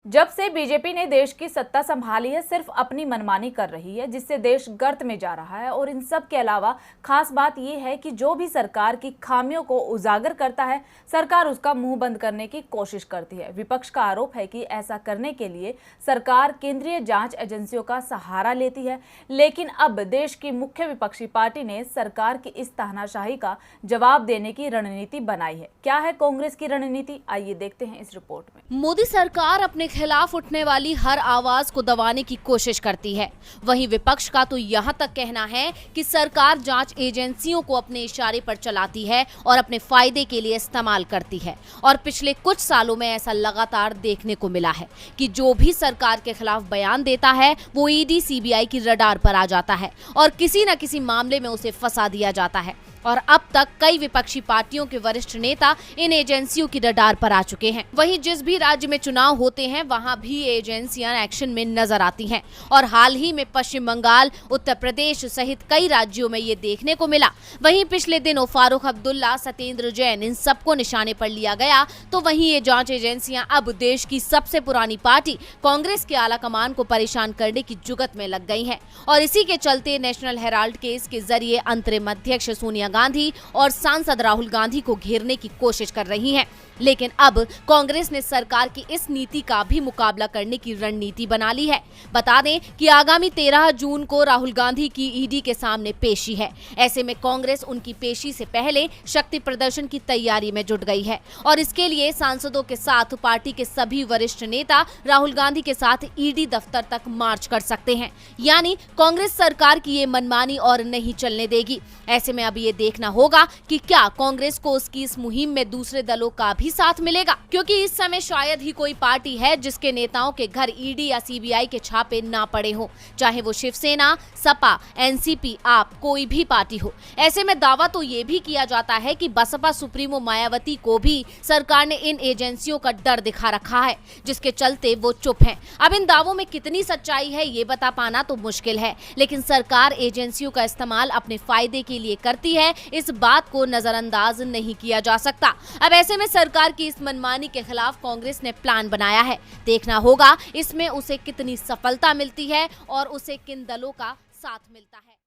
जब से बीजेपी ने देश की सत्ता संभाली है, सिर्फ अपनी मनमानी कर रही है, जिससे देश गर्त में जा रहा है। और इन सब के अलावा खास बात यह है कि जो भी सरकार की खामियों को उजागर करता है, सरकार उसका मुंह बंद करने की कोशिश करती है। विपक्ष का आरोप है कि ऐसा करने के लिए सरकार केंद्रीय जांच एजेंसियों का सहारा लेती है। लेकिन अब देश की मुख्य विपक्षी पार्टी ने सरकार की इस तानाशाही का जवाब देने की रणनीति बनाई है। क्या है कांग्रेस की रणनीति, आइए देखते हैं इस रिपोर्ट में। मोदी सरकार अपने खिलाफ उठने वाली हर आवाज को दबाने की कोशिश करती है। वहीं विपक्ष का तो यहाँ तक कहना है कि सरकार जांच एजेंसियों को अपने इशारे पर चलाती है और अपने फायदे के लिए इस्तेमाल करती है। और पिछले कुछ सालों में ऐसा लगातार देखने को मिला है कि जो भी सरकार के खिलाफ बयान देता है वो ईडी सीबीआई की रडार पर आ जाता है और किसी न किसी मामले में उसे फंसा दिया जाता है। और अब तक कई विपक्षी पार्टियों के वरिष्ठ नेता इन एजेंसियों की रडार पर आ चुके हैं। वहीं जिस भी राज्य में चुनाव होते हैं वहां भी एजेंसियां एक्शन में नजर आती हैं। और हाल ही में पश्चिम बंगाल, उत्तर प्रदेश सहित कई राज्यों में ये देखने को मिला। वहीं पिछले दिनों फारूक अब्दुल्ला, सत्येंद्र जैन, इन सबको निशाने पर लिया गया। तो वहीं ये जांच एजेंसियां अब देश की सबसे पुरानी पार्टी कांग्रेस के आला कमान को परेशान करने की जुगत में लग गई है। और इसी के चलते नेशनल हेराल्ड केस के जरिए अंतरिम अध्यक्ष सोनिया गांधी और सांसद राहुल गांधी को घेरने की कोशिश कर रही हैं। लेकिन अब कांग्रेस ने सरकार की इस नीति का भी मुकाबला करने की रणनीति बना ली है। बता दें कि आगामी 13 जून को राहुल गांधी की ईडी के सामने पेशी है। ऐसे में कांग्रेस उनकी पेशी से पहले शक्ति प्रदर्शन की तैयारी में जुट गई है और इसके लिए सांसदों के साथ पार्टी के सभी वरिष्ठ नेता राहुल गांधी के साथ ईडी दफ्तर तक मार्च कर सकते हैं। यानी कांग्रेस सरकार की ये मनमानी और नहीं चलने देगी। ऐसे में अब ये देखना होगा कि क्या कांग्रेस को उसकी इस मुहिम में दूसरे दलों का भी साथ मिलेगा, क्योंकि इस समय शायद ही कोई पार्टी है जिसके नेताओं के घर ईडी या सीबीआई के छापे ना पड़े हो, चाहे वो शिवसेना, सपा, एनसीपी, आप, कोई भी पार्टी हो। ऐसे में दावा तो ये भी किया जाता है कि बसपा सुप्रीमो मायावती को भी सरकार ने इन एजेंसियों का डर दिखा रखा है, जिसके चलते वो चुप हैं। अब इन दावों में कितनी सच्चाई है ये बता पाना तो मुश्किल है, लेकिन सरकार एजेंसियों का इस्तेमाल अपने फायदे के लिए करती है, इस बात को नजरअंदाज नहीं किया जा सकता। अब ऐसे में सरकार की इस मनमानी के खिलाफ कांग्रेस ने प्लान बनाया है। देखना होगा इसमें उसे कितनी सफलता मिलती है और उसे किन दलों का साथ मिलता है।